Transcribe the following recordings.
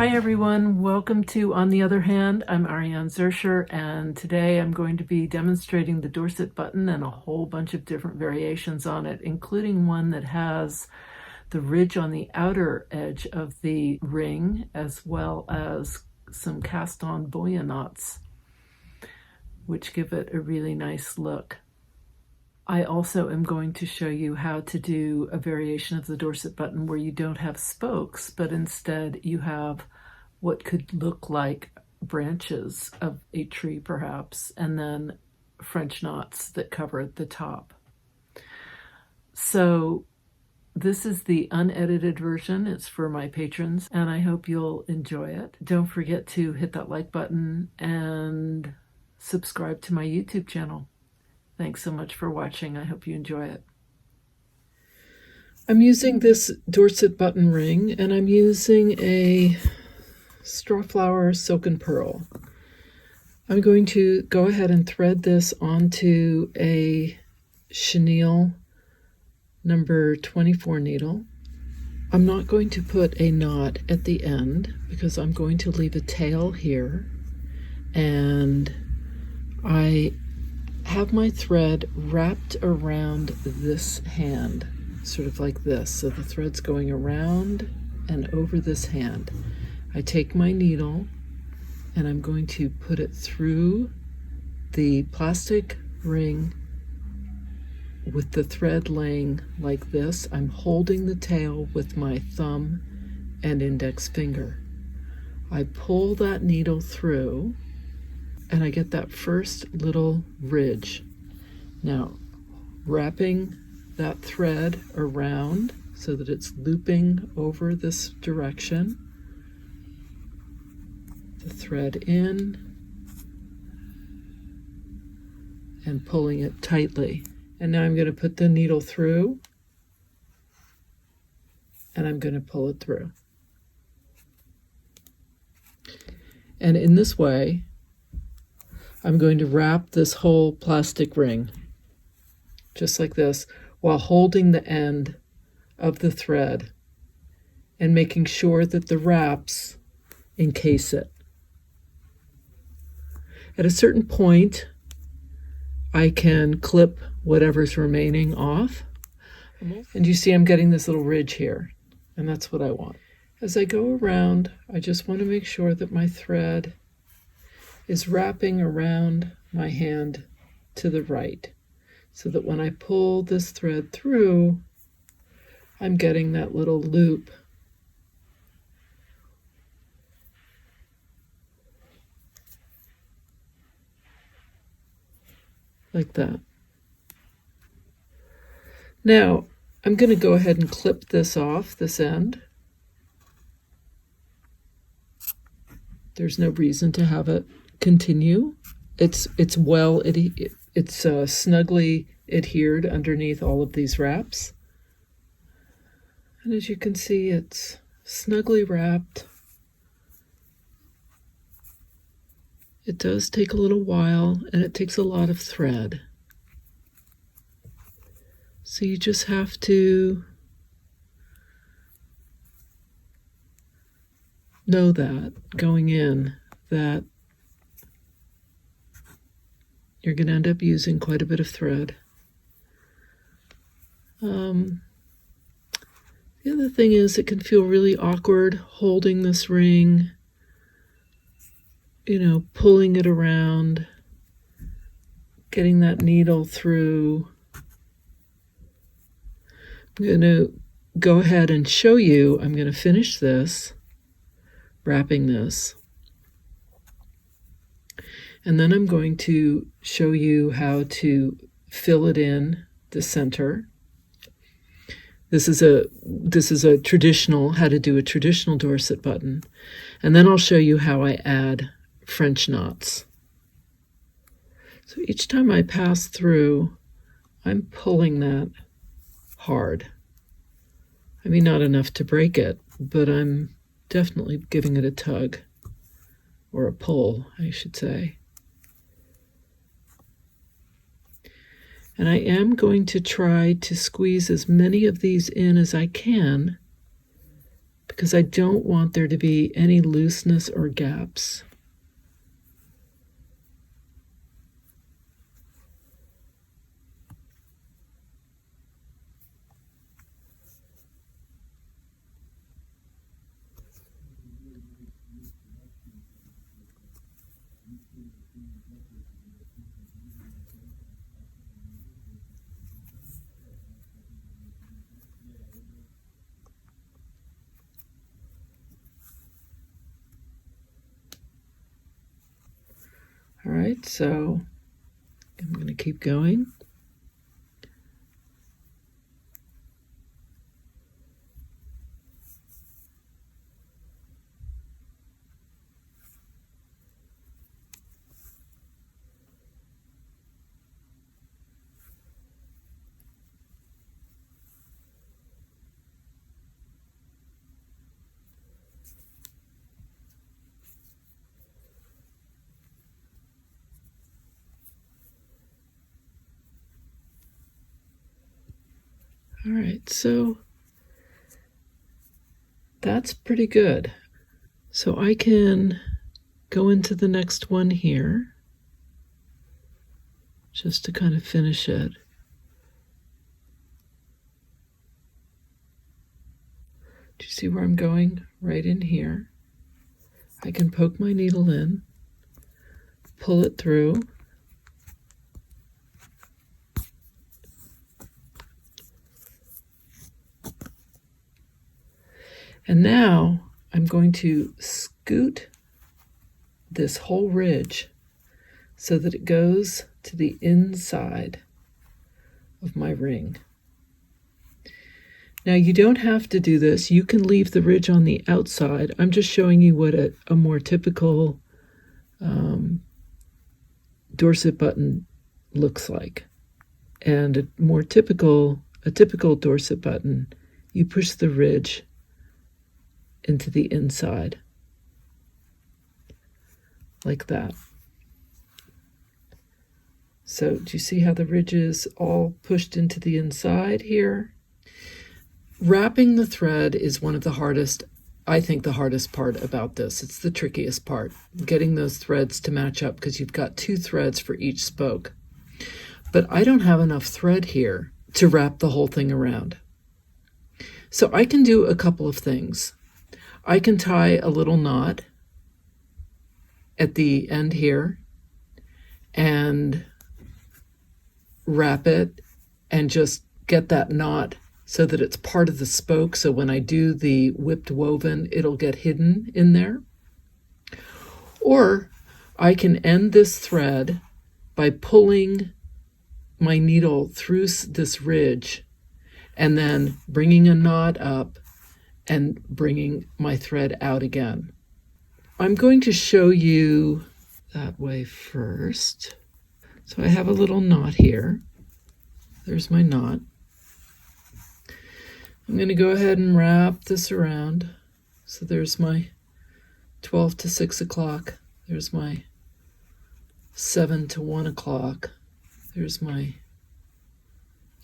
Hi everyone, welcome to On the Other Hand. I'm Ariane Zurcher, and today I'm going to be demonstrating the Dorset Button and a whole bunch of different variations on it, including one that has the ridge on the outer edge of the ring, as well as some cast-on boya knots, which give it a really nice look. I also am going to show you how to do a variation of the Dorset Button where you don't have spokes, but instead you have what could look like branches of a tree perhaps, and then French knots that cover the top. So this is the unedited version. It's for my patrons, and I hope you'll enjoy it. Don't forget to hit that like button and subscribe to my YouTube channel. Thanks so much for watching. I hope you enjoy it. I'm using this Dorset Button ring, and I'm using a straw flower silken pearl. I'm going to go ahead and thread this onto a chenille number 24 needle. I'm not going to put a knot at the end because I'm going to leave a tail here, and I have my thread wrapped around this hand, sort of like this. So the thread's going around and over this hand. I take my needle and I'm going to put it through the plastic ring with the thread laying like this. I'm holding the tail with my thumb and index finger. I pull that needle through and I get that first little ridge. Now, wrapping that thread around so that it's looping over this direction, the thread in, and pulling it tightly. And now I'm going to put the needle through, and I'm going to pull it through. And in this way, I'm going to wrap this whole plastic ring, just like this, while holding the end of the thread and making sure that the wraps encase it. At a certain point, I can clip whatever's remaining off. And you see I'm getting this little ridge here, and that's what I want. As I go around, I just want to make sure that my thread is wrapping around my hand to the right, so that when I pull this thread through, I'm getting that little loop. Like that. Now, I'm going to go ahead and clip this off, this end. There's no reason to have it continue. It's snugly adhered underneath all of these wraps. And as you can see, it's snugly wrapped. It does take a little while, and it takes a lot of thread. So you just have to know that going in, that you're going to end up using quite a bit of thread. The other thing is it can feel really awkward holding this ring, pulling it around, getting that needle through. I'm going to go ahead and show you. I'm going to finish this, wrapping this. And then I'm going to show you how to fill it in the center. This is a traditional, how to do a traditional Dorset button. And then I'll show you how I add French knots. So each time I pass through, I'm pulling that hard. I mean, not enough to break it, but I'm definitely giving it a tug, or a pull, I should say. And I am going to try to squeeze as many of these in as I can, because I don't want there to be any looseness or gaps. All right, so I'm going to keep going. All right, so that's pretty good. So I can go into the next one here just to kind of finish it. Do you see where I'm going? Right in here. I can poke my needle in, pull it through, and now I'm going to scoot this whole ridge so that it goes to the inside of my ring. Now you don't have to do this. You can leave the ridge on the outside. I'm just showing you what a more typical Dorset button looks like. And a typical Dorset button, you push the ridge into the inside, like that. So do you see how the ridge is all pushed into the inside here? Wrapping the thread is one of the hardest, I think the hardest part about this. It's the trickiest part, getting those threads to match up, because you've got 2 threads for each spoke. But I don't have enough thread here to wrap the whole thing around. So I can do a couple of things. I can tie a little knot at the end here and wrap it and just get that knot so that it's part of the spoke. So when I do the whipped woven, it'll get hidden in there. Or I can end this thread by pulling my needle through this ridge and then bringing a knot up and bringing my thread out again. I'm going to show you that way first. So I have a little knot here. There's my knot. I'm going to go ahead and wrap this around. So there's my 12 to 6 o'clock. There's my 7 to 1 o'clock. There's my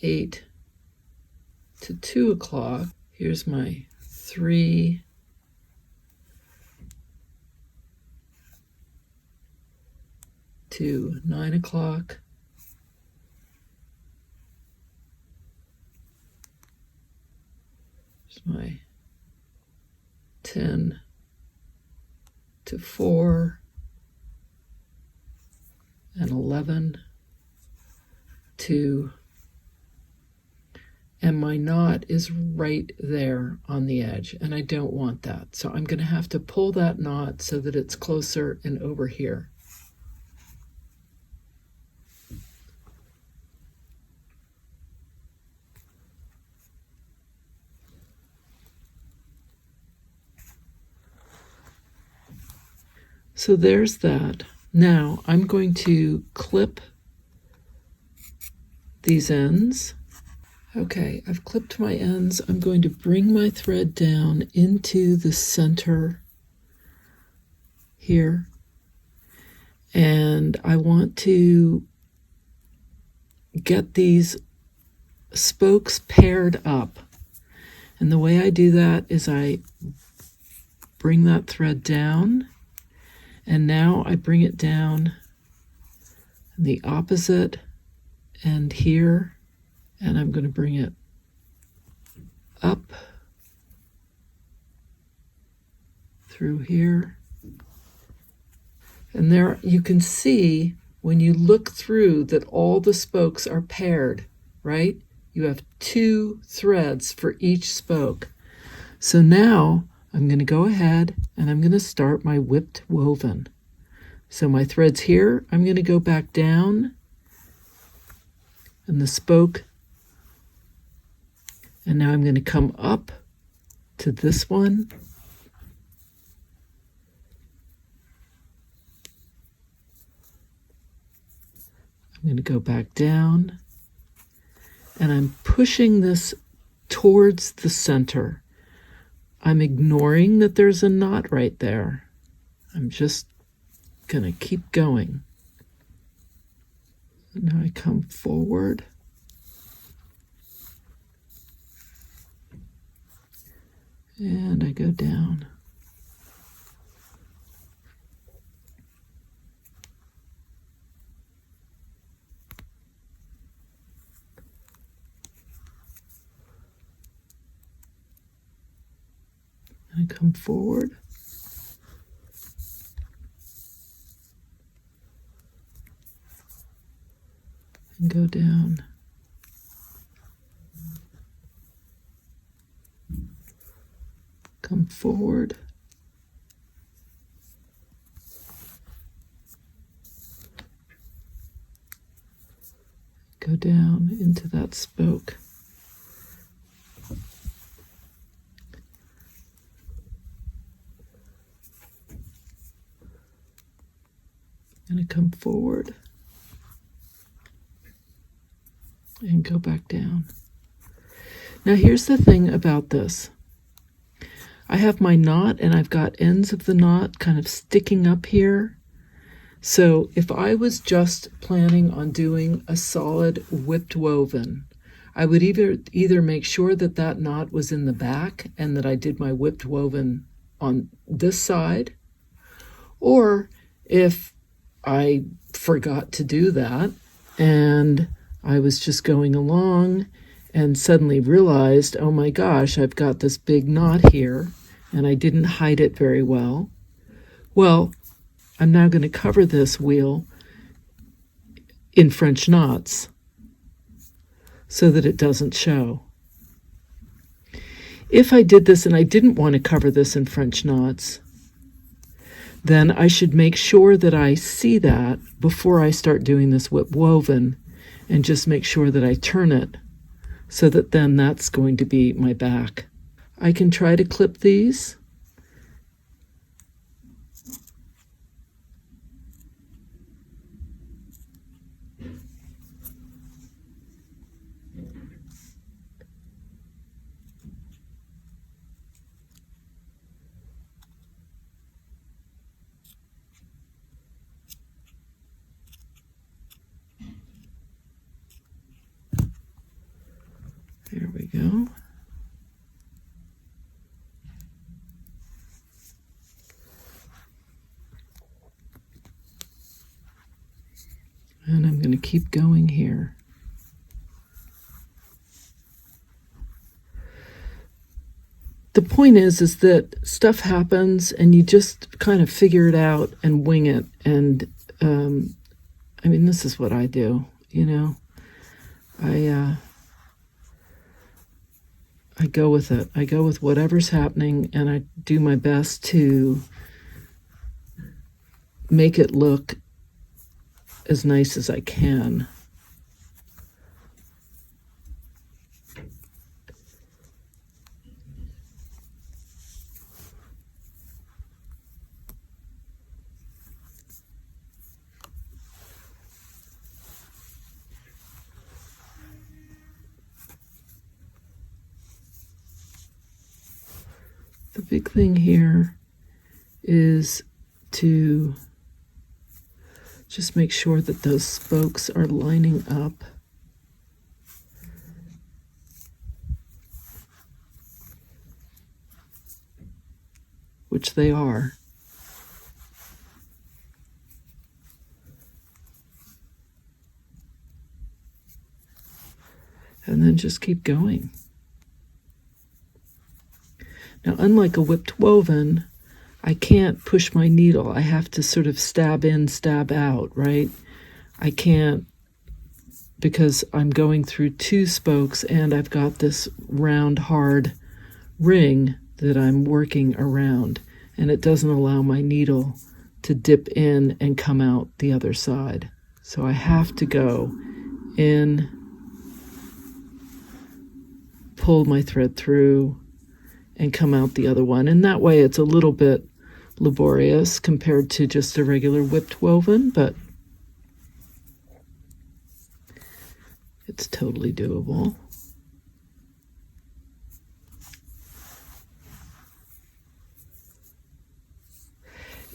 8 to 2 o'clock. Here's my 3 to 9 o'clock. Here's my 10 to 4 and 11 to, and my knot is right there on the edge, and I don't want that. So I'm going to have to pull that knot so that it's closer and over here. So there's that. Now I'm going to clip these ends. Okay, I've clipped my ends. I'm going to bring my thread down into the center here. And I want to get these spokes paired up. And the way I do that is I bring that thread down, and now I bring it down the opposite end here, and I'm going to bring it up through here. And there you can see when you look through that all the spokes are paired, right? You have 2 threads for each spoke. So now I'm going to go ahead and I'm going to start my whipped woven. So my thread's here, I'm going to go back down and the spoke, and now I'm going to come up to this one. I'm going to go back down, and I'm pushing this towards the center. I'm ignoring that there's a knot right there. I'm just going to keep going. Now I come forward. And I go down. I come forward. And go down. Come forward. Go down into that spoke. I'm going to come forward and go back down. Now here's the thing about this. I have my knot and I've got ends of the knot kind of sticking up here. So if I was just planning on doing a solid whipped woven, I would either make sure that that knot was in the back and that I did my whipped woven on this side, or if I forgot to do that and I was just going along and suddenly realized, oh my gosh, I've got this big knot here and I didn't hide it very well. Well, I'm now going to cover this wheel in French knots so that it doesn't show. If I did this and I didn't want to cover this in French knots, then I should make sure that I see that before I start doing this whip woven, and just make sure that I turn it so that then that's going to be my back. I can try to clip these. There we go. And I'm going to keep going here. The point is that stuff happens and you just kind of figure it out and wing it. And I mean, this is what I do, you know. I go with it. I go with whatever's happening, and I do my best to make it look as nice as I can. The big thing here is to just make sure that those spokes are lining up. which they are. And then just keep going. Now, unlike a whipped woven, I can't push my needle. I have to sort of stab in, stab out, right? I can't, because I'm going through two spokes and I've got this round, hard ring that I'm working around, and it doesn't allow my needle to dip in and come out the other side. So I have to go in, pull my thread through, and come out the other one. And that way it's a little bit laborious compared to just a regular whipped woven, but it's totally doable.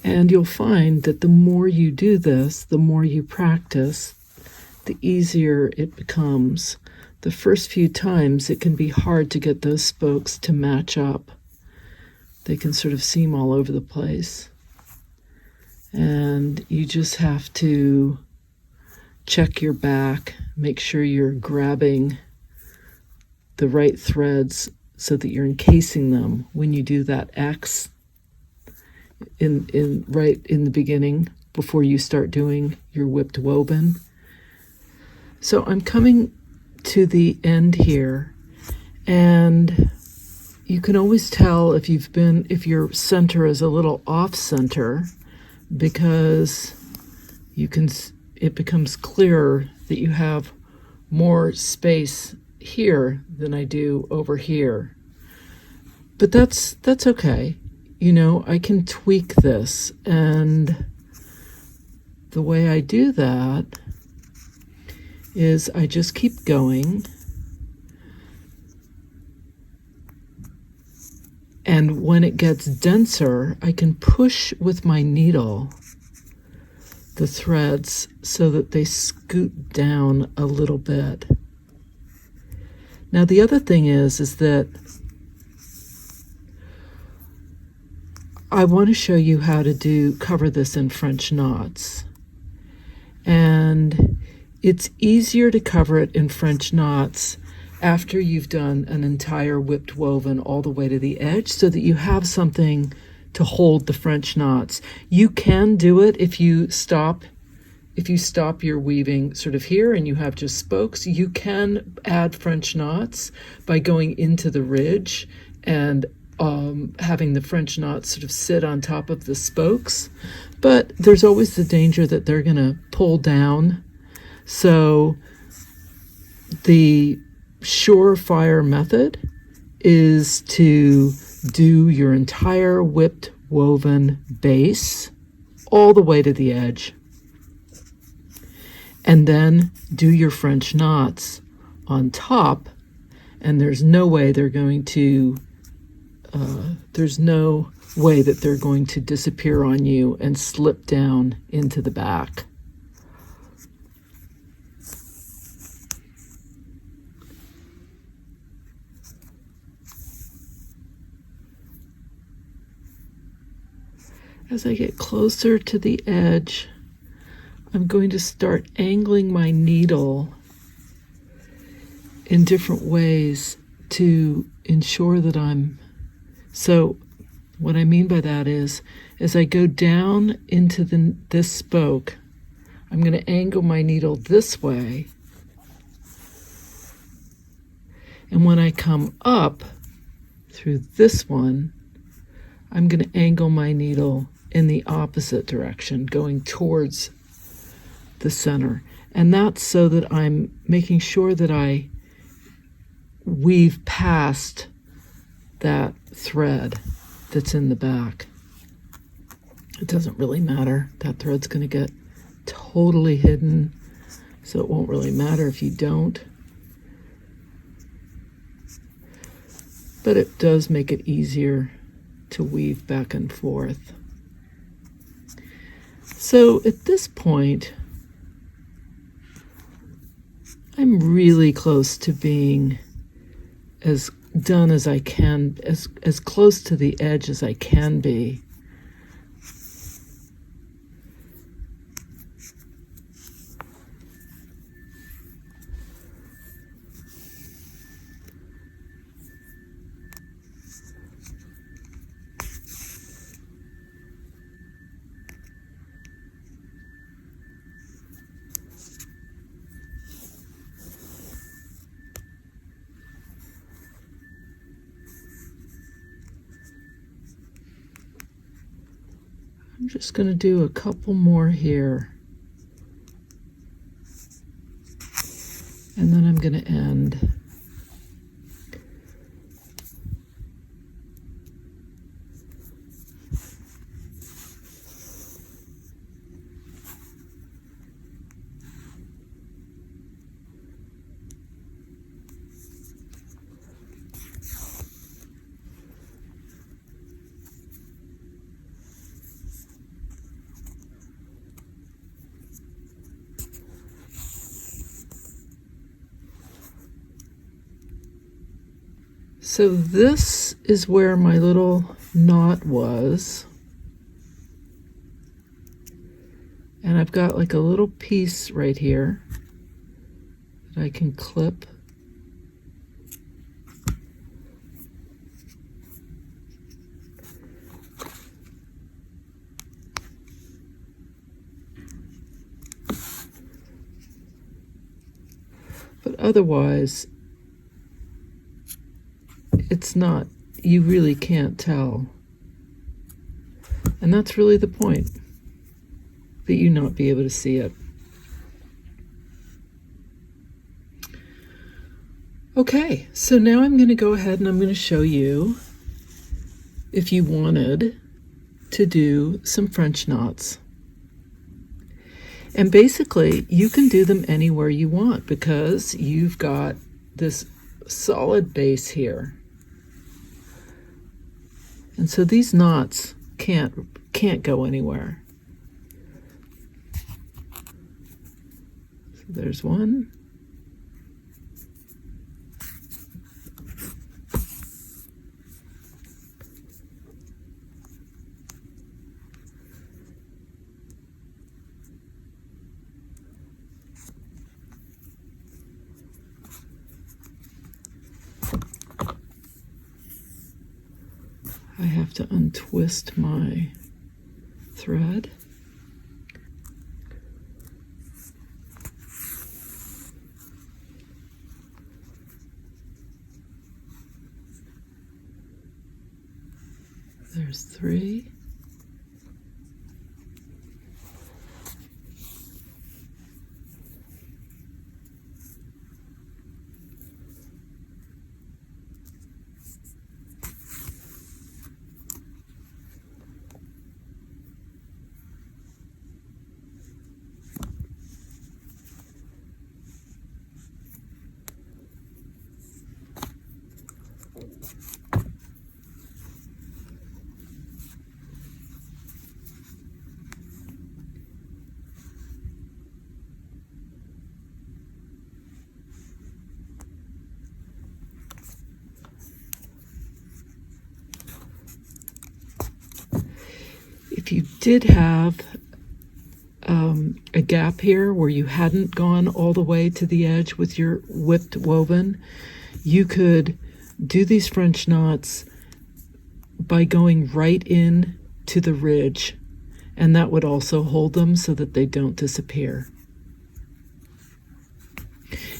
And you'll find that the more you do this, the more you practice, the easier it becomes. The first few times it can be hard to get those spokes to match up. They can sort of seem all over the place. And you just have to check your back, make sure you're grabbing the right threads so that you're encasing them when you do that X right in the beginning before you start doing your whipped woven. So I'm coming to the end here, and you can always tell if your center is a little off center, because it becomes clearer that you have more space here than I do over here. But that's okay. You know, I can tweak this, and the way I do that is I just keep going, and when it gets denser, I can push with my needle the threads so that they scoot down a little bit. Now the other thing is that I want to show you how to cover this in French knots. And it's easier to cover it in French knots after you've done an entire whipped woven all the way to the edge, so that you have something to hold the French knots. You can do it if you stop your weaving sort of here and you have just spokes. You can add French knots by going into the ridge and having the French knots sort of sit on top of the spokes, but there's always the danger that they're going to pull down. So the surefire method is to do your entire whipped woven base all the way to the edge, and then do your French knots on top, and there's no way that they're going to disappear on you and slip down into the back. As I get closer to the edge, I'm going to start angling my needle in different ways to ensure that so what I mean by that is, as I go down into this spoke, I'm going to angle my needle this way. And when I come up through this one, I'm going to angle my needle in the opposite direction, going towards the center. And that's so that I'm making sure that I weave past that thread that's in the back. It doesn't really matter. That thread's going to get totally hidden, so it won't really matter if you don't. But it does make it easier to weave back and forth. So at this point, I'm really close to being as done as I can, as close to the edge as I can be. I'm just going to do a couple more here, and then I'm going to end. So this is where my little knot was. And I've got like a little piece right here that I can clip. But otherwise, it's not, you really can't tell. And that's really the point, that you not be able to see it. Okay, so now I'm going to go ahead and I'm going to show you, if you wanted to do some French knots. And basically, you can do them anywhere you want because you've got this solid base here. And so these knots can't go anywhere. So there's one. I have to untwist my thread. There's 3. If you did have a gap here where you hadn't gone all the way to the edge with your whipped woven, you could do these French knots by going right in to the ridge, and that would also hold them so that they don't disappear.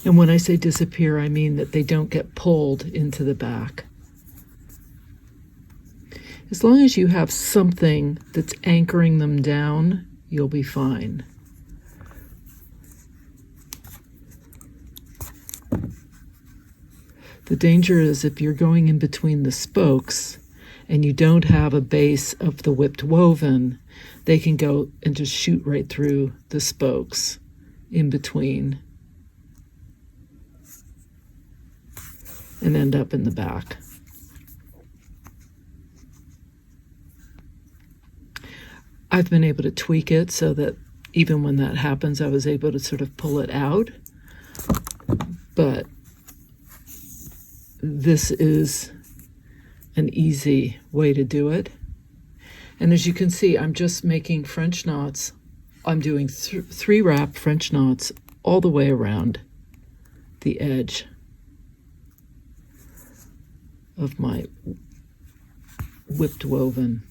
And when I say disappear, I mean that they don't get pulled into the back. As long as you have something that's anchoring them down, you'll be fine. The danger is if you're going in between the spokes and you don't have a base of the whipped woven, they can go and just shoot right through the spokes in between and end up in the back. I've been able to tweak it so that even when that happens, I was able to sort of pull it out. But this is an easy way to do it. And as you can see, I'm just making French knots. I'm doing 3 wrap French knots all the way around the edge of my whipped woven.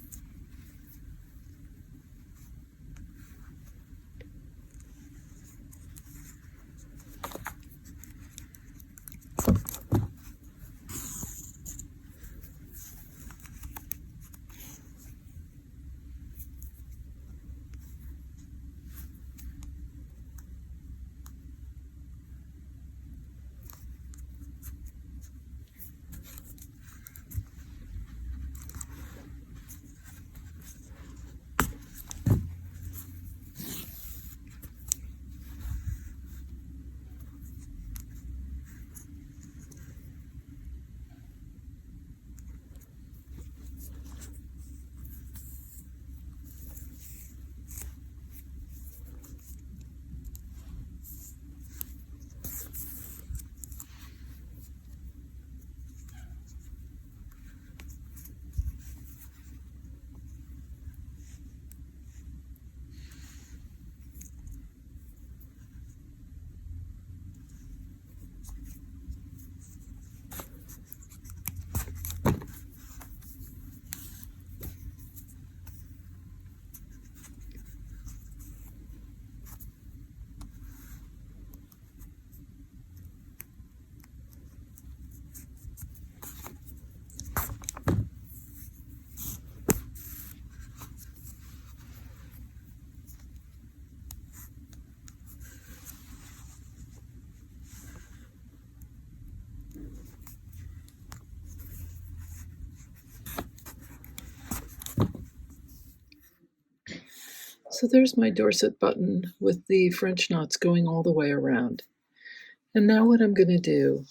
So there's my Dorset button with the French knots going all the way around. And now what I'm going to do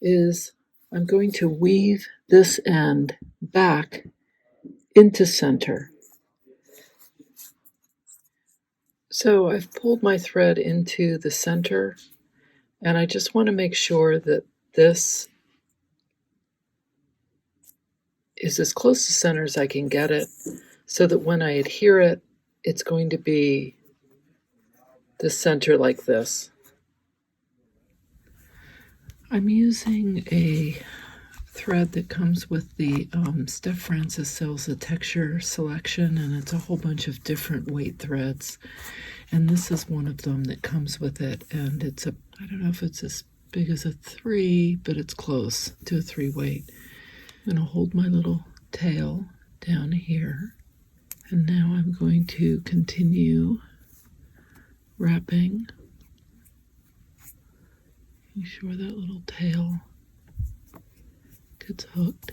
is I'm going to weave this end back into center. So I've pulled my thread into the center, and I just want to make sure that this is as close to center as I can get it, so that when I adhere it, it's going to be the center like this. I'm using a thread that comes with the Steph Francis sells a texture selection, and it's a whole bunch of different weight threads, and this is one of them that comes with it, and it's a, I don't know if it's as big as a 3, but it's close to a 3 weight. I'm going to hold my little tail down here, and now I'm going to continue wrapping. Make sure that little tail gets hooked.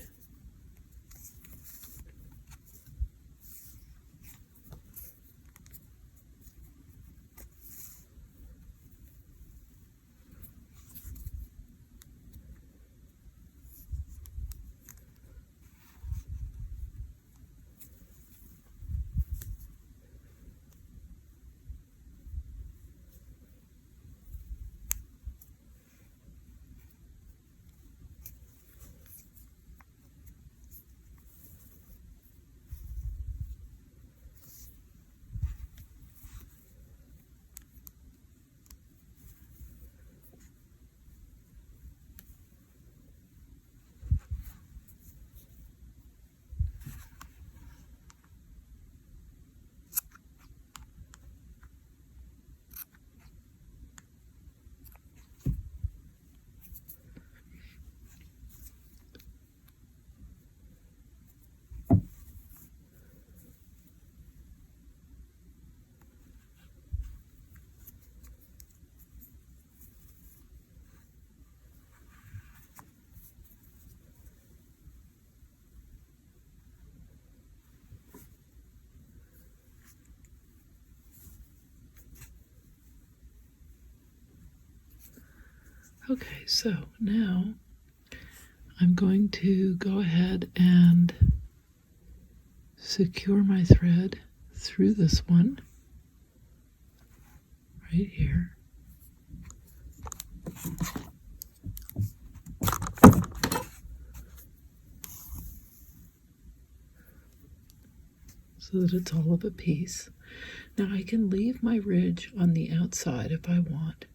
Okay, so now I'm going to go ahead and secure my thread through this one right here. so that it's all of a piece. Now I can leave my ridge on the outside if I want,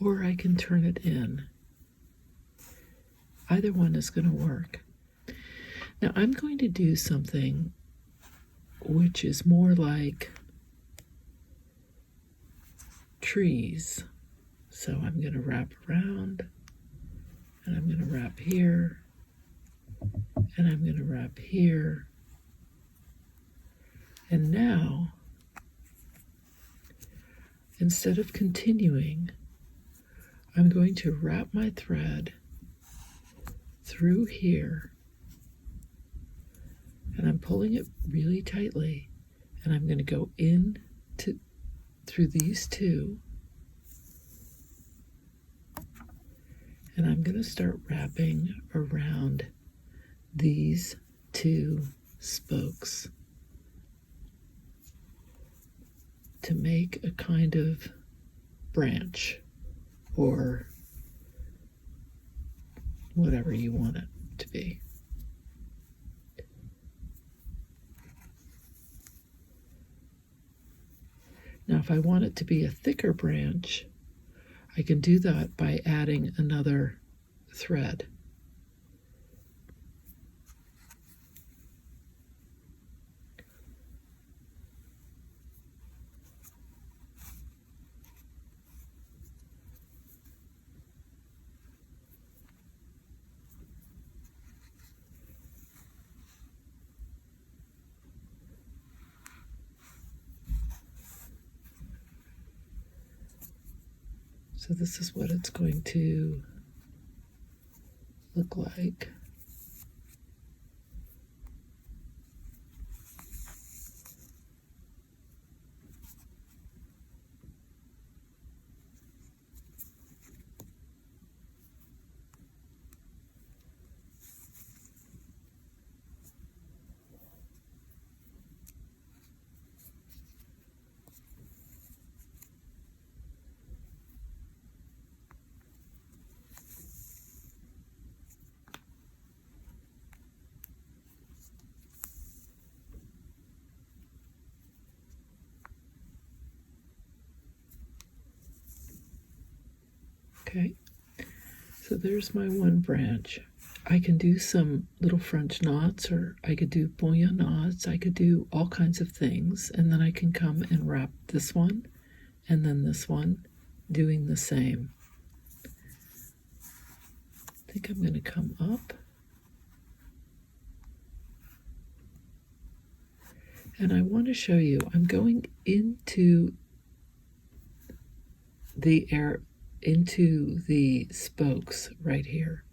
or I can turn it in. Either one is going to work. Now I'm going to do something which is more like trees. So I'm going to wrap around, and I'm going to wrap here, and I'm going to wrap here. And now, instead of continuing, I'm going to wrap my thread through here, and I'm pulling it really tightly, and I'm going to go in through these two, and I'm going to start wrapping around these two spokes to make a kind of branch or whatever you want it to be. Now, if I want it to be a thicker branch, I can do that by adding another thread. So this is what it's going to look like. Okay, so there's my one branch. I can do some little French knots, or I could do bouillon knots. I could do all kinds of things, and then I can come and wrap this one and then this one, doing the same. I think I'm going to come up, and I want to show you, I'm going into the spokes right here.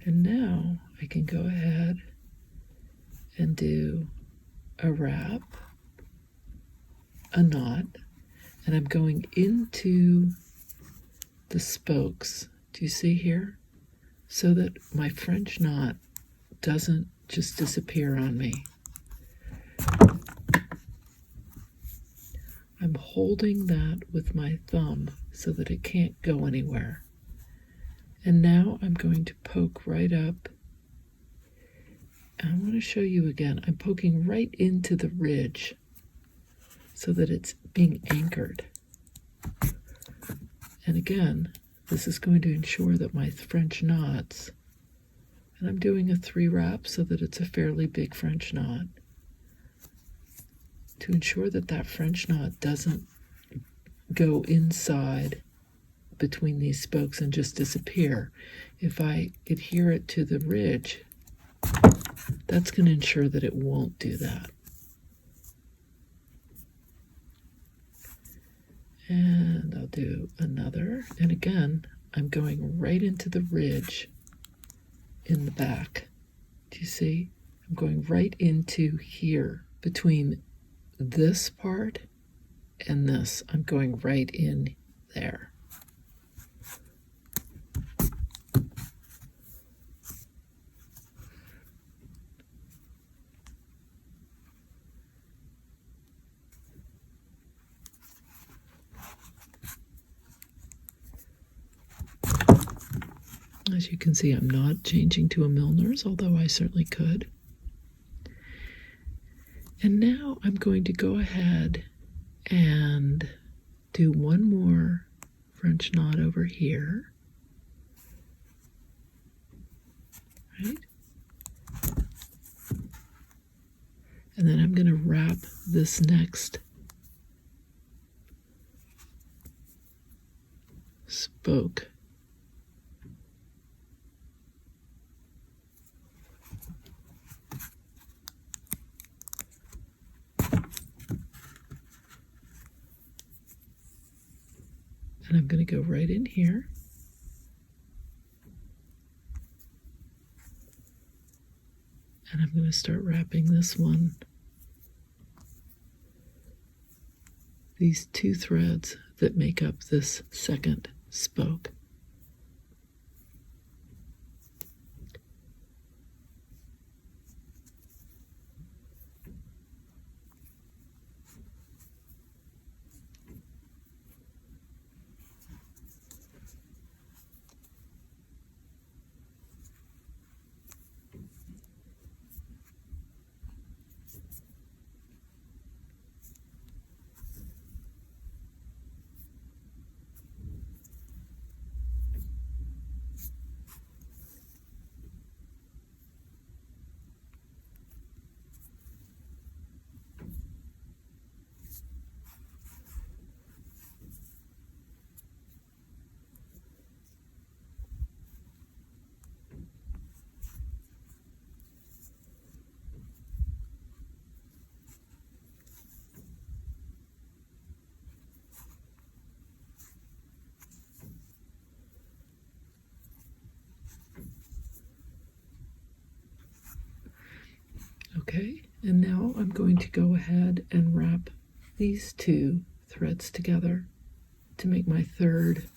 And now I can go ahead and do a wrap, a knot, and I'm going into the spokes. Do you see here? So that my French knot doesn't just disappear on me. I'm holding that with my thumb so that it can't go anywhere. And now I'm going to poke right up. And I want to show you again, I'm poking right into the ridge so that it's being anchored. And again, this is going to ensure that my French knots, and I'm doing a 3 wrap so that it's a fairly big French knot, to ensure that that French knot doesn't go inside between these spokes and just disappear. If I adhere it to the ridge, that's going to ensure that it won't do that. And I'll do another, and again, I'm going right into the ridge in the back. Do you see? I'm going right into here between this part and this. I'm going right in there. As you can see, I'm not changing to a milliner's, although I certainly could. And now I'm going to go ahead and do one more French knot over here. Right? And then I'm going to wrap this next spoke. And I'm going to go right in here. And I'm going to start wrapping this one, these two threads that make up this second spoke. Okay, and now I'm going to go ahead and wrap these two threads together to make my third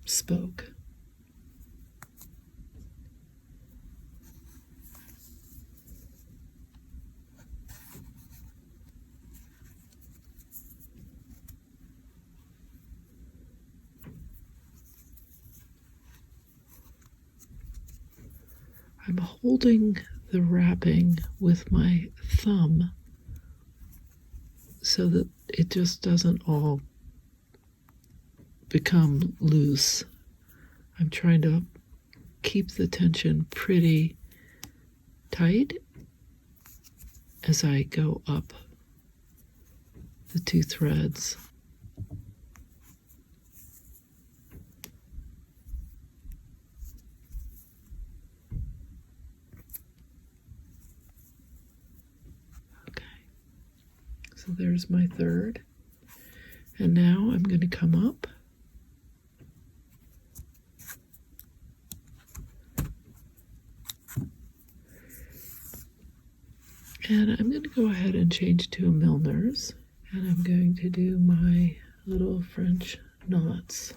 spoke. I'm holding the wrapping with my thumb so that it just doesn't all become loose. I'm trying to keep the tension pretty tight as I go up the two threads. So there's my third. And now I'm going to come up and I'm going to go ahead and change to a milliner's, and I'm going to do my little French knots.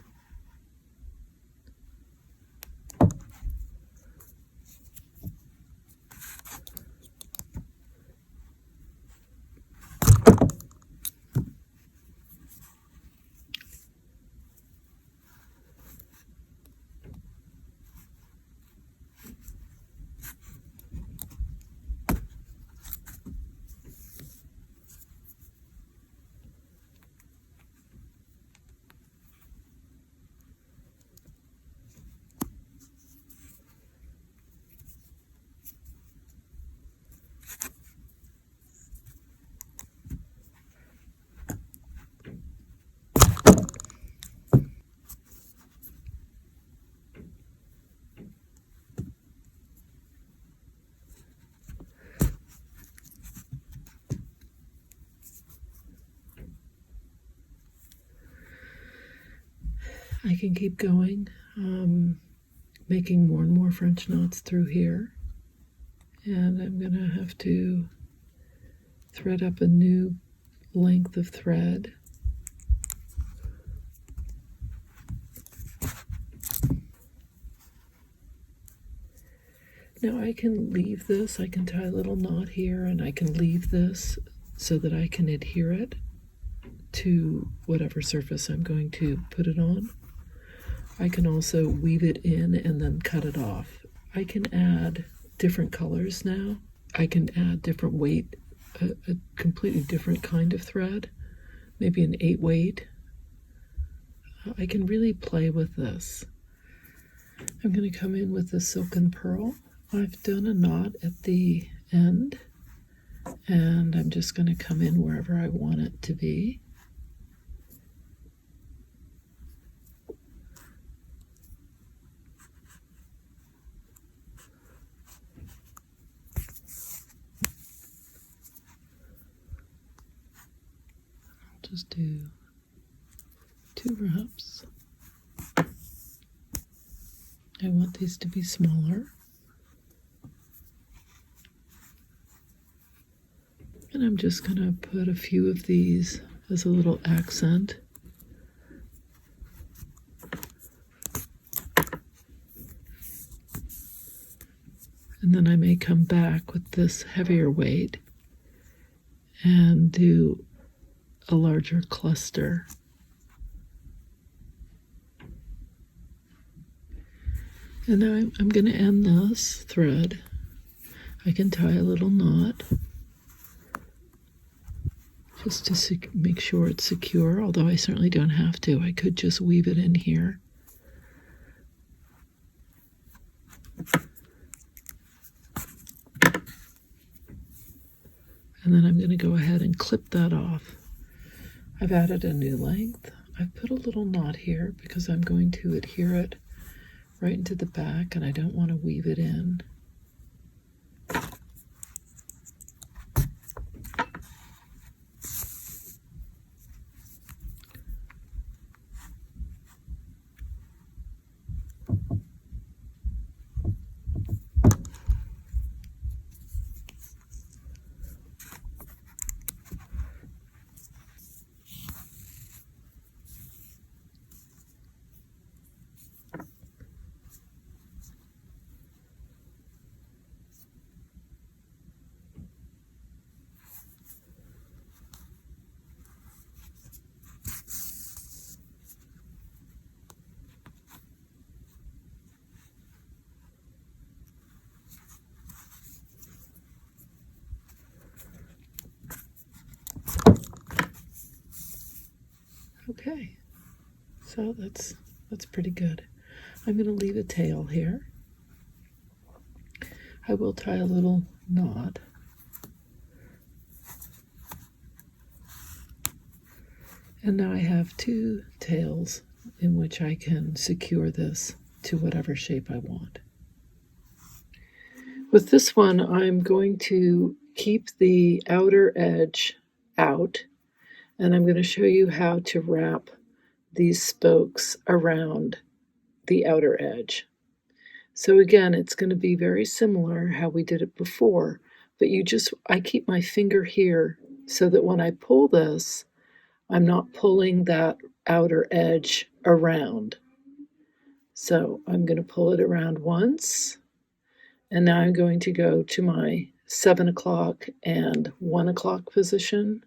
I can keep going, making more and more French knots through here, and I'm going to have to thread up a new length of thread. Now I can leave this, I can tie a little knot here, and I can leave this so that I can adhere it to whatever surface I'm going to put it on. I can also weave it in and then cut it off. I can add different colors now. I can add different weight, a completely different kind of thread, maybe an 8 weight. I can really play with this. I'm going to come in with the silken pearl. I've done a knot at the end, and I'm just going to come in wherever I want it to be. I'll just do 2 wraps. I want these to be smaller. And I'm just going to put a few of these as a little accent. And then I may come back with this heavier weight and do a larger cluster. And now I'm going to end this thread. I can tie a little knot just to make sure it's secure, although I certainly don't have to. I could just weave it in here. And then I'm going to go ahead and clip that off. I've added a new length. I've put a little knot here because I'm going to adhere it right into the back, and I don't want to weave it in. Okay, so that's pretty good. I'm going to leave a tail here. I will tie a little knot. And now I have 2 tails in which I can secure this to whatever shape I want. With this one, I'm going to keep the outer edge out, and I'm going to show you how to wrap these spokes around the outer edge. So again, it's going to be very similar how we did it before, but I keep my finger here so that when I pull this, I'm not pulling that outer edge around. So I'm going to pull it around once, and now I'm going to go to my 7 o'clock and 1 o'clock position,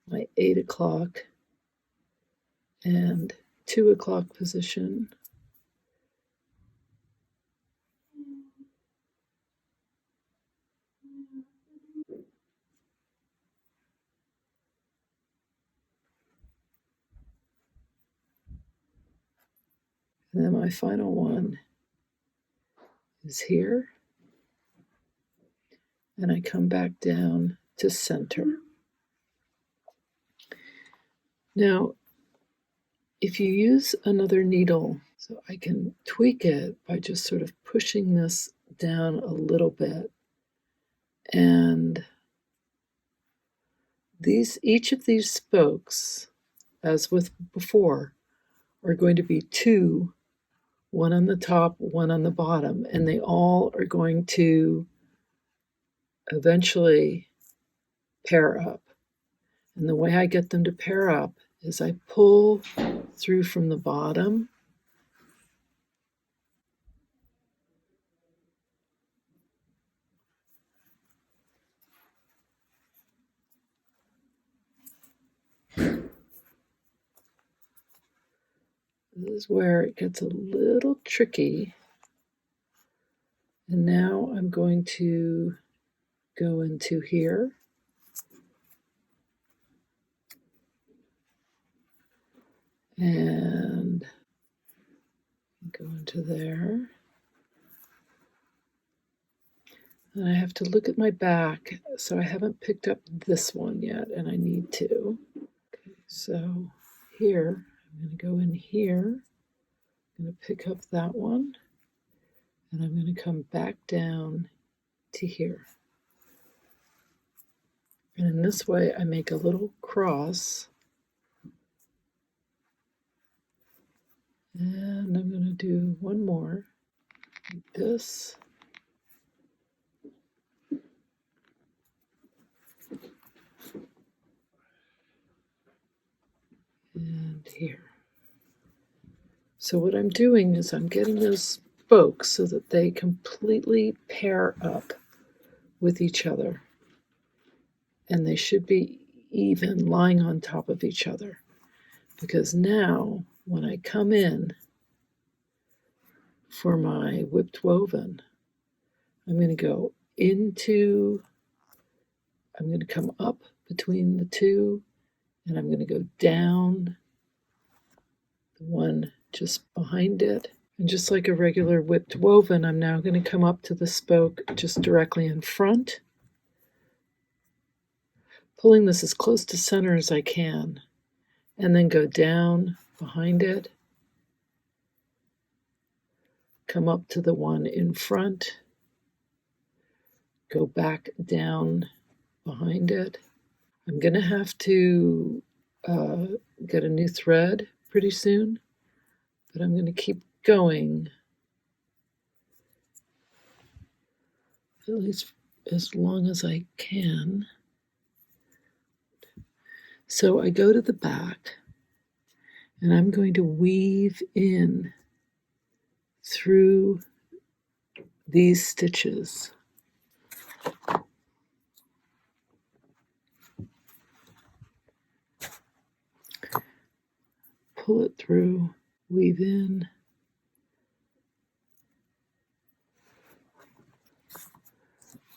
my 8 o'clock and 2 o'clock position, and then my final one is here, and I come back down to center. Now, if you use another needle, so I can tweak it by just sort of pushing this down a little bit, and each of these spokes, as with before, are going to be 2, one on the top, one on the bottom, and they all are going to eventually pair up. And the way I get them to pair up is I pull through from the bottom, This is where it gets a little tricky. And now I'm going to go into here. And go into there. And I have to look at my back, so I haven't picked up this one yet, and I need to. Okay, so here, I'm going to go in here. I'm going to pick up that one, and I'm going to come back down to here. And in this way, I make a little cross. And I'm going to do one more, like this. And here. So what I'm doing is I'm getting those spokes so that they completely pair up with each other. And they should be even, lying on top of each other. Because now, when I come in for my whipped woven, I'm going to go into, I'm going to come up between the two, and I'm going to go down the one just behind it. And just like a regular whipped woven, I'm now going to come up to the spoke just directly in front, pulling this as close to center as I can, and then go down behind it, come up to the one in front, go back down behind it. I'm going to have to get a new thread pretty soon, but I'm going to keep going at least as long as I can. So I go to the back, and I'm going to weave in through these stitches. Pull it through, weave in,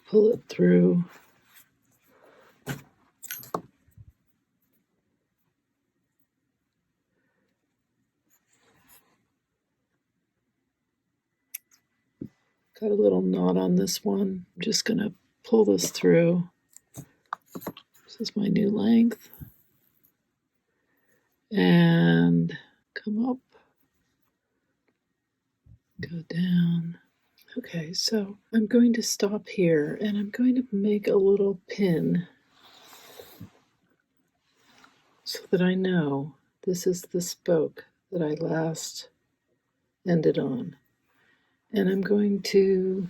pull it through, got a little knot on this one. I'm just going to pull this through. This is my new length. And come up, go down. Okay, so I'm going to stop here, and I'm going to make a little pin so that I know this is the spoke that I last ended on. And I'm going to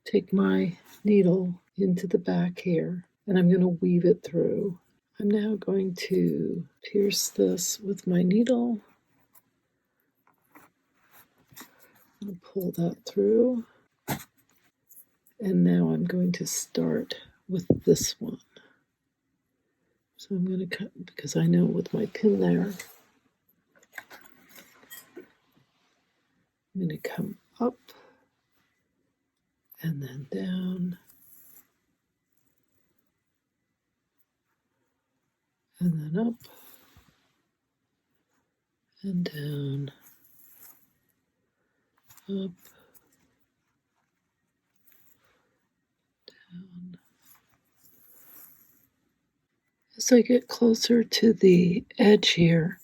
take my needle into the back here, and I'm going to weave it through. I'm now going to pierce this with my needle. I'm going to pull that through. And now I'm going to start with this one. So I'm going to cut, because I know with my pin there, I'm going to come up and then down and then up and down, up, down. As I get closer to the edge here,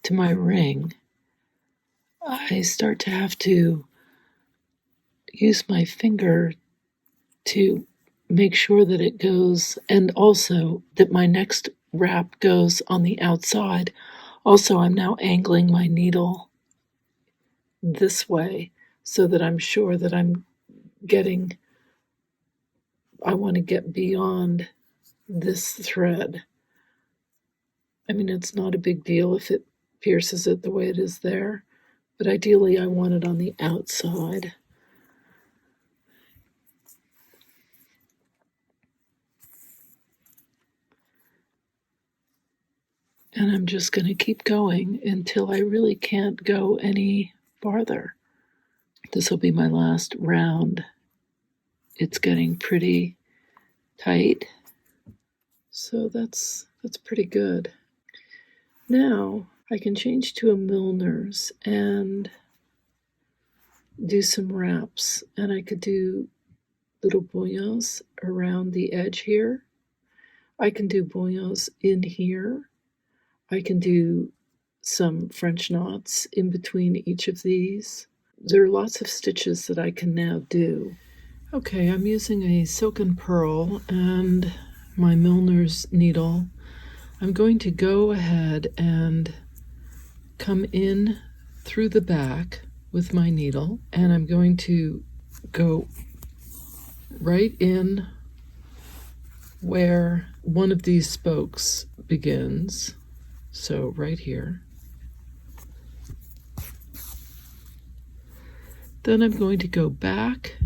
to my ring, I start to have to use my finger to make sure that it goes, and also that my next wrap goes on the outside. Also, I'm now angling my needle this way so that I'm sure that I'm getting, I want to get beyond this thread. I mean, it's not a big deal if it pierces it the way it is there, but ideally I want it on the outside. And I'm just going to keep going until I really can't go any farther. This will be my last round. It's getting pretty tight, so that's pretty good. Now I can change to a milliner's and do some wraps, and I could do little bouillons around the edge here. I can do bouillons in here. I can do some French knots in between each of these. There are lots of stitches that I can now do. Okay, I'm using a silken pearl and my milliner's needle. I'm going to go ahead and come in through the back with my needle, and I'm going to go right in where one of these spokes begins, so right here. Then I'm going to go back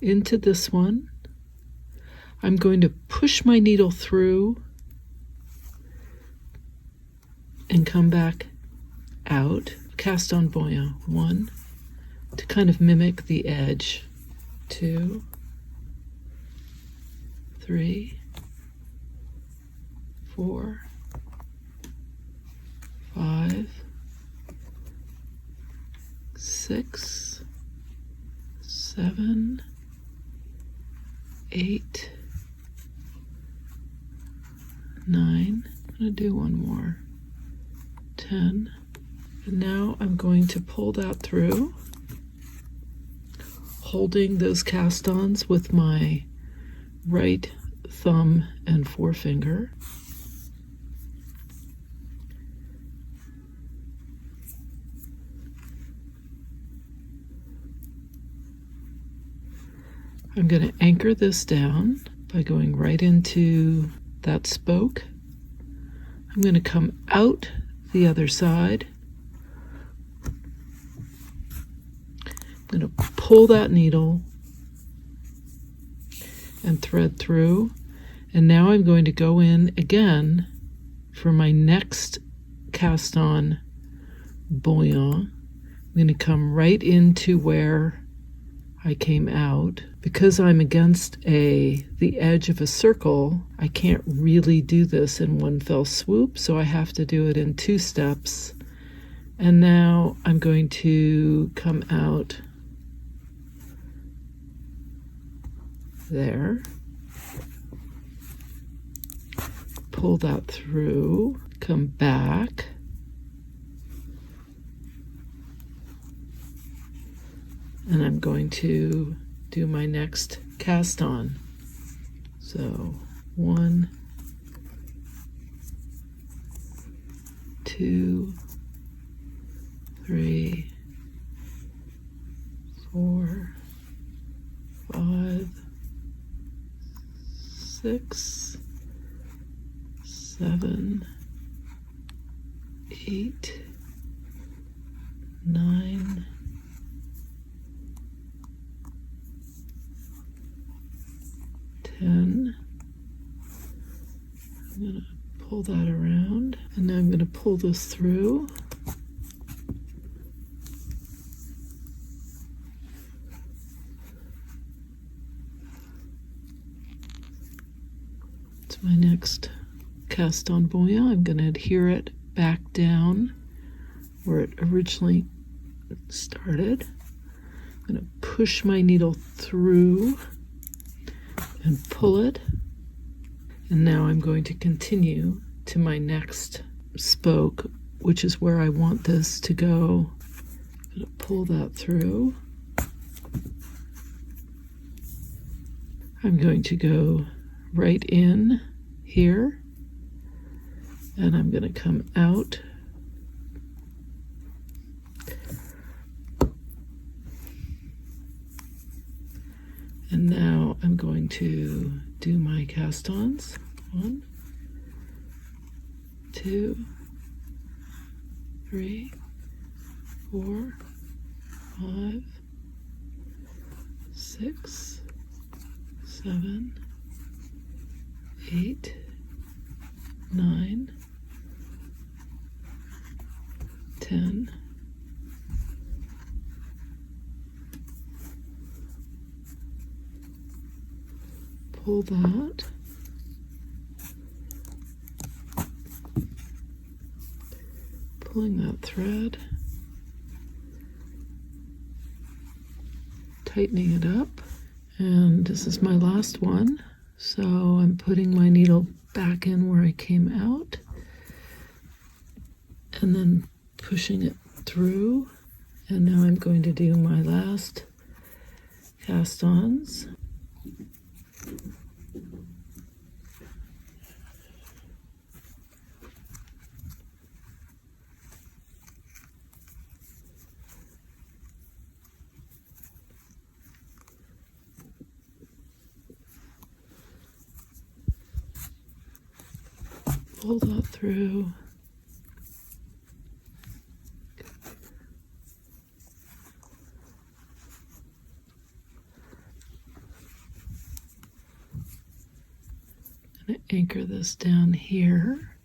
into this one. I'm going to push my needle through and come back out. Cast on bouillon, 1, to kind of mimic the edge, 2, 3, 4, 5, 6, 7, 8, 9. I'm going to do one more. 10. And now I'm going to pull that through, holding those cast-ons with my right thumb and forefinger. I'm going to anchor this down by going right into that spoke. I'm going to come out the other side. I'm going to pull that needle and thread through. And now I'm going to go in again for my next cast on bouillon. I'm going to come right into where I came out. Because I'm against the edge of a circle, I can't really do this in one fell swoop, so I have to do it in 2 steps. And now I'm going to come out there, pull that through, come back, and I'm going to do my next cast on. So 1, 2, 3, 4, 5, 6, 7, 8, 9, 10. I'm going to pull that around, and now I'm going to pull this through. It's my next cast on bouillon. I'm going to adhere it back down where it originally started. I'm going to push my needle through and pull it. And now I'm going to continue to my next spoke, which is where I want this to go. I'm going to pull that through. I'm going to go right in here, and I'm going to come out. And now I'm going to do my cast-ons. 1, 2, 3, 4, 5, 6, 7, 8, 9, in. Pull that. Pulling that thread. Tightening it up. And this is my last one. So I'm putting my needle back in where I came out. And then pushing it through. And now I'm going to do my last cast-ons. Pull that through. I'm going to anchor this down here.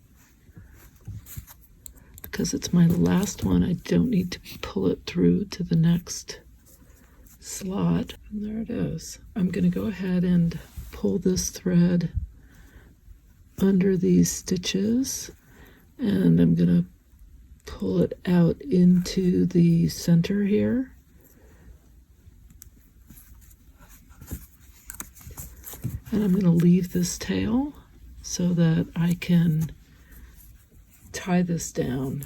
Because it's my last one, I don't need to pull it through to the next slot. And there it is. I'm going to go ahead and pull this thread under these stitches, and I'm going to pull it out into the center here. And I'm going to leave this tail so that I can tie this down.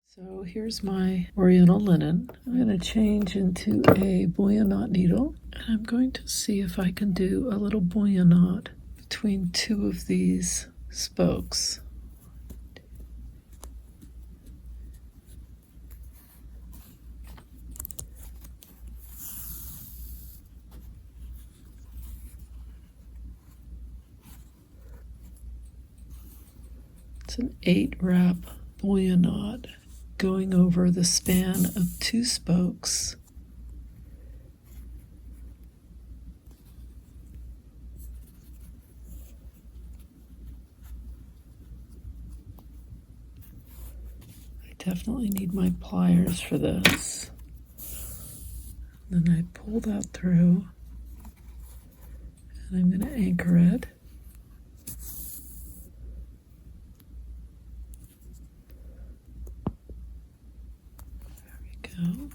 So here's my Oriental linen. I'm going to change into a bullion knot needle, and I'm going to see if I can do a little bullion knot between two of these spokes. It's an 8-wrap bullion knot going over the span of 2 spokes. I definitely need my pliers for this. Then I pull that through, and I'm going to anchor it. Go.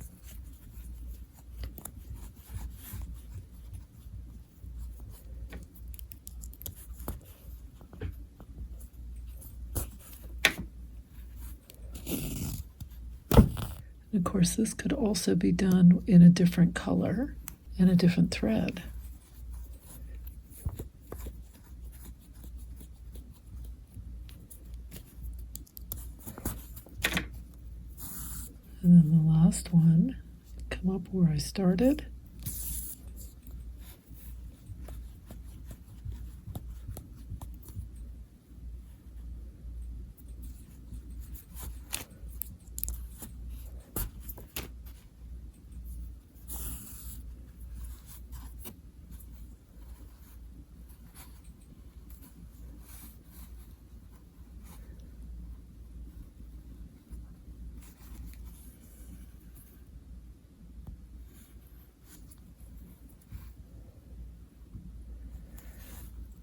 And of course, this could also be done in a different color and a different thread. And then the last one, come up where I started.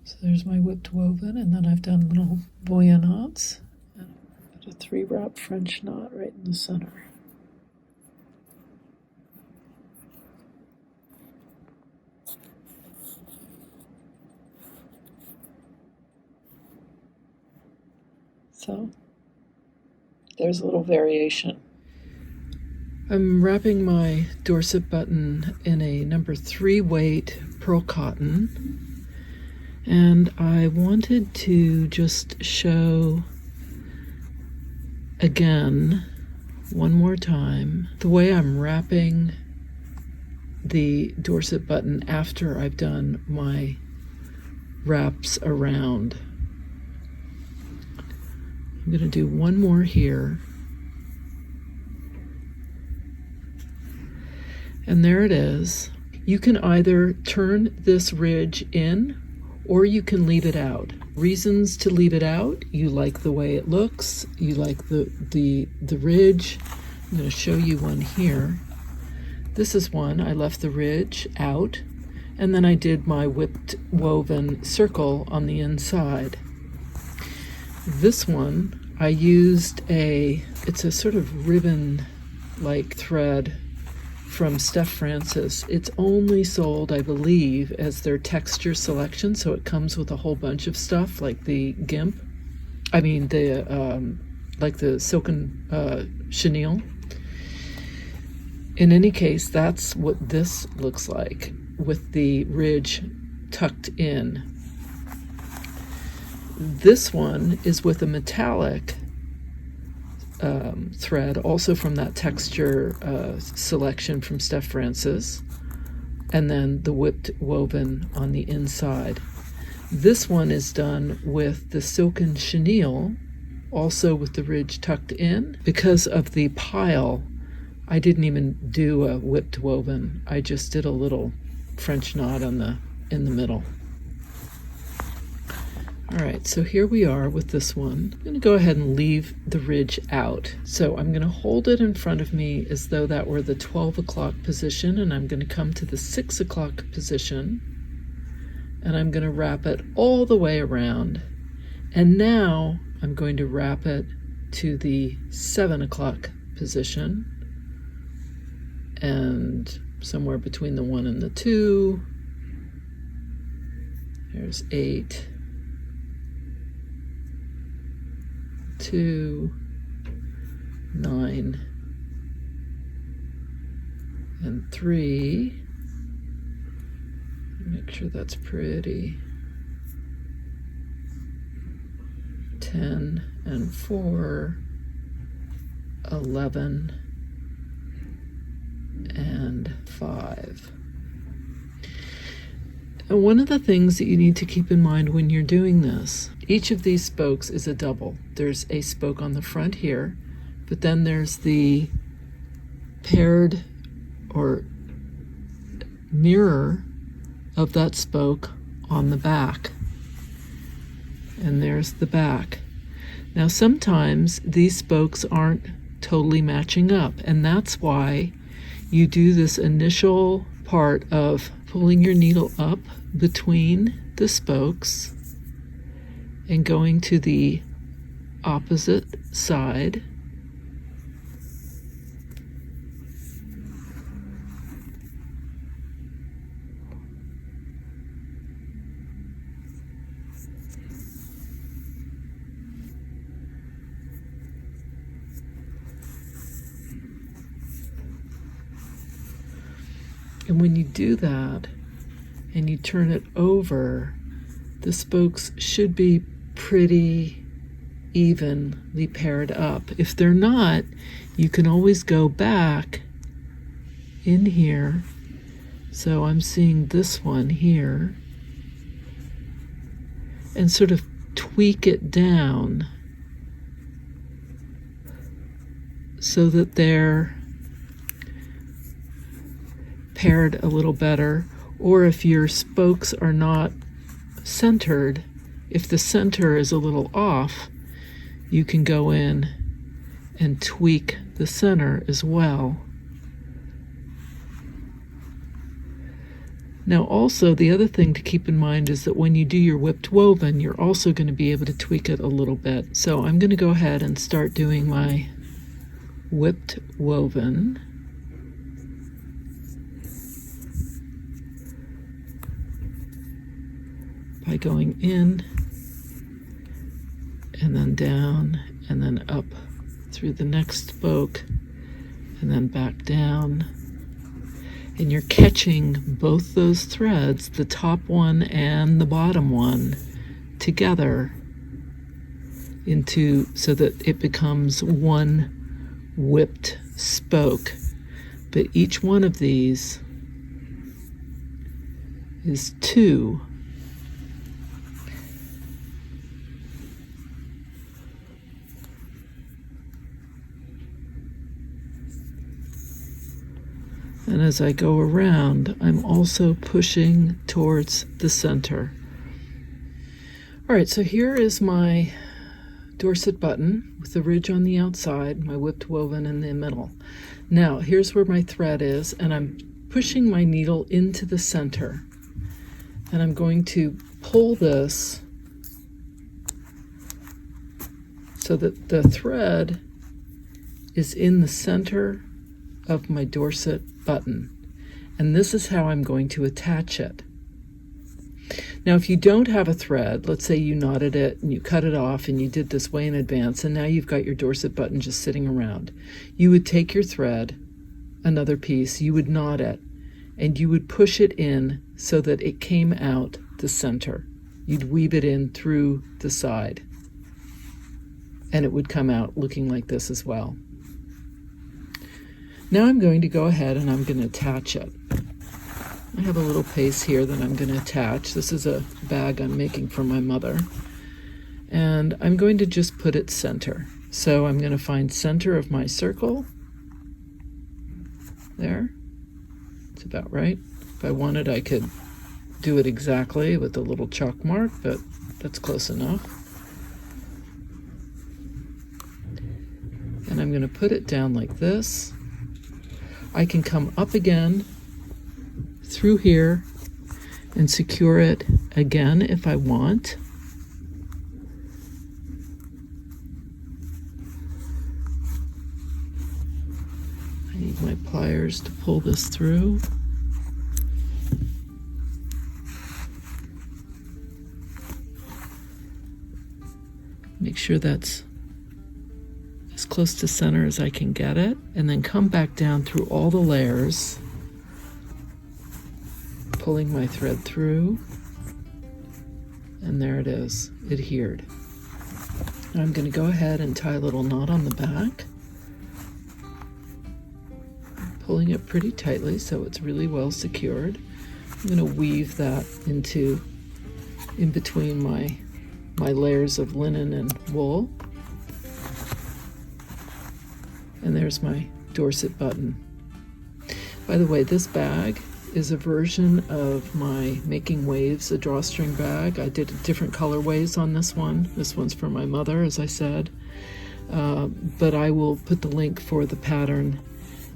So there's my whipped woven, and then I've done little bullion knots. And put a 3-wrap French knot right in the center. So there's a little variation. I'm wrapping my Dorset button in a number 3 weight pearl cotton. And I wanted to just show again, one more time, the way I'm wrapping the Dorset button after I've done my wraps around. I'm going to do one more here. And there it is. You can either turn this ridge in or you can leave it out. Reasons to leave it out: you like the way it looks, you like the ridge. I'm going to show you one here. This is one. I left the ridge out, and then I did my whipped woven circle on the inside. This one, I used it's a sort of ribbon-like thread from Steph Francis. It's only sold, I believe, as their texture selection, so it comes with a whole bunch of stuff like the like the silken chenille. In any case, that's what this looks like with the ridge tucked in. This one is with a metallic thread, also from that texture selection from Steph Francis, and then the whipped woven on the inside. This one is done with the silken chenille, also with the ridge tucked in. Because of the pile, I didn't even do a whipped woven. I just did a little French knot in the middle. All right, so here we are with this one. I'm going to go ahead and leave the ridge out. So I'm going to hold it in front of me as though that were the 12 o'clock position, and I'm going to come to the 6 o'clock position, and I'm going to wrap it all the way around. And now I'm going to wrap it to the 7 o'clock position, and somewhere between the 1 and the 2. There's 8. 2, 9, and 3. Make sure that's pretty. 10 and 4, 11 and 5. And one of the things that you need to keep in mind when you're doing this, each of these spokes is a double. There's a spoke on the front here, but then there's the paired or mirror of that spoke on the back. And there's the back. Now sometimes these spokes aren't totally matching up, and that's why you do this initial part of pulling your needle up between the spokes and going to the opposite side. And when you do that and you turn it over, the spokes should be pretty evenly paired up. If they're not, you can always go back in here. So I'm seeing this one here, and sort of tweak it down so that they're paired a little better. Or if your spokes are not centered, if the center is a little off, you can go in and tweak the center as well. Now also, the other thing to keep in mind is that when you do your whipped woven, you're also going to be able to tweak it a little bit. So I'm going to go ahead and start doing my whipped woven. By going in and then down and then up through the next spoke and then back down. And you're catching both those threads, the top one and the bottom one, together so that it becomes one whipped spoke. But each one of these is 2. And as I go around, I'm also pushing towards the center. All right, so here is my Dorset button with the ridge on the outside, my whipped woven in the middle. Now, here's where my thread is, and I'm pushing my needle into the center. And I'm going to pull this so that the thread is in the center of my Dorset button. And this is how I'm going to attach it. Now, if you don't have a thread, let's say you knotted it and you cut it off and you did this way in advance, and now you've got your Dorset button just sitting around, you would take your thread, another piece, you would knot it, and you would push it in so that it came out the center. You'd weave it in through the side, and it would come out looking like this as well. Now I'm going to go ahead and I'm going to attach it. I have a little piece here that I'm going to attach. This is a bag I'm making for my mother. And I'm going to just put it center. So I'm going to find center of my circle. There. It's about right. If I wanted, I could do it exactly with the little chalk mark, but that's close enough. And I'm going to put it down like this. I can come up again through here and secure it again if I want. I need my pliers to pull this through. Make sure that's as close to center as I can get it, and then come back down through all the layers, pulling my thread through, and there it is, adhered. Now I'm going to go ahead and tie a little knot on the back, pulling it pretty tightly so it's really well secured. I'm going to weave that in between my layers of linen and wool. And there's my Dorset button. By the way, this bag is a version of my Making Waves, a drawstring bag. I did different colorways on this one. This one's for my mother, as I said. But I will put the link for the pattern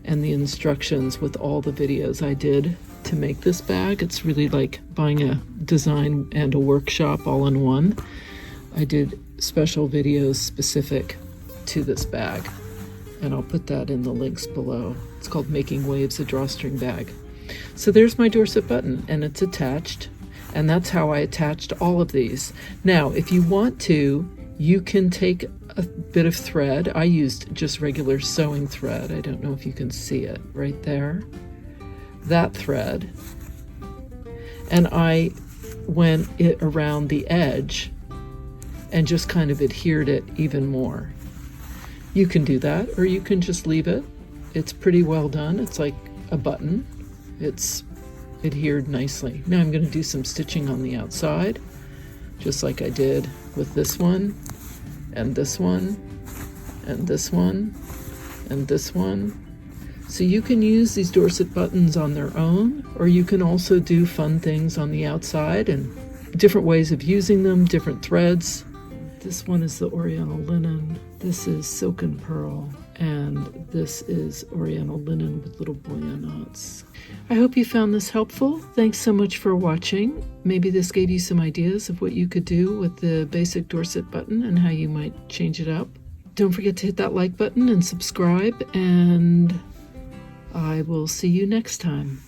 and the instructions with all the videos I did to make this bag. It's really like buying a design and a workshop all in one. I did special videos specific to this bag, and I'll put that in the links below. It's called Making Waves, a drawstring bag. So there's my Dorset button, and it's attached, and that's how I attached all of these. Now, if you want to, you can take a bit of thread. I used just regular sewing thread. I don't know if you can see it right there. That thread. And I went it around the edge and just kind of adhered it even more. You can do that, or you can just leave it. It's pretty well done. It's like a button. It's adhered nicely. Now I'm going to do some stitching on the outside, just like I did with this one, and this one, and this one, and this one. So you can use these Dorset buttons on their own, or you can also do fun things on the outside and different ways of using them, different threads. This one is the Oriental linen. This is silken pearl, and this is Oriental linen with little bullion knots. I hope you found this helpful. Thanks so much for watching. Maybe this gave you some ideas of what you could do with the basic Dorset button and how you might change it up. Don't forget to hit that like button and subscribe, and I will see you next time.